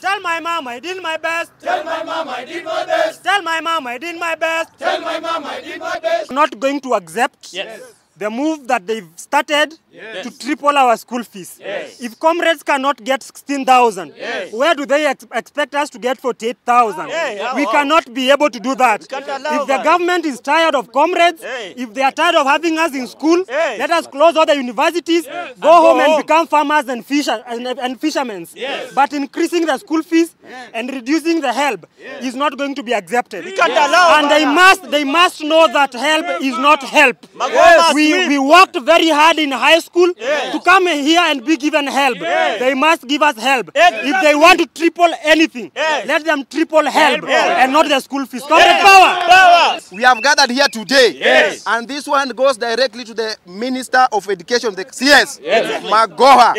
Tell my mom I did my best. Tell my mom I did my best. Tell my mom I did my best. Tell my mom I did my best. Not going to accept the move that they've started to triple our school fees. If comrades cannot get 16,000, where do they expect us to get 48,000? We cannot be able to do that. If the government is tired of comrades, if they are tired of having us in school, let us close all the universities, go home and become farmers and fishermen. But increasing the school fees and reducing the help is not going to be accepted. And they must know that help is not help. We worked very hard in high school to come here and be given help. They must give us help. If they want to triple anything, let them triple help and not the school fees. Power! We have gathered here today, and this one goes directly to the Minister of Education, the CS, Magoha.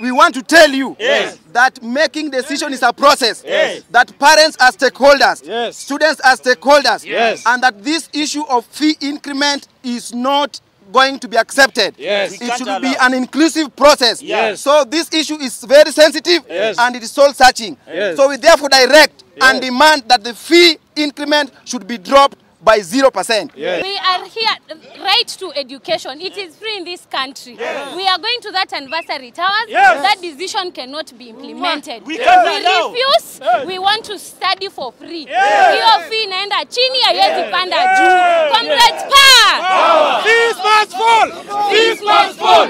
We want to tell you that making decision is a process, that parents are stakeholders, students are stakeholders, and that this issue of fee increment is not going to be accepted. It should be an inclusive process. So this issue is very sensitive and it is soul searching. So we therefore direct and demand that the fee increment should be dropped by 0%. We are here, right to education. It is free in this country. We are going to that anniversary towers. That decision cannot be implemented. We refuse. We want to study for free. Hiyo fee inaenda chini, haiwezi panda juu. Comrades, power! Fees must fall! Fees must fall!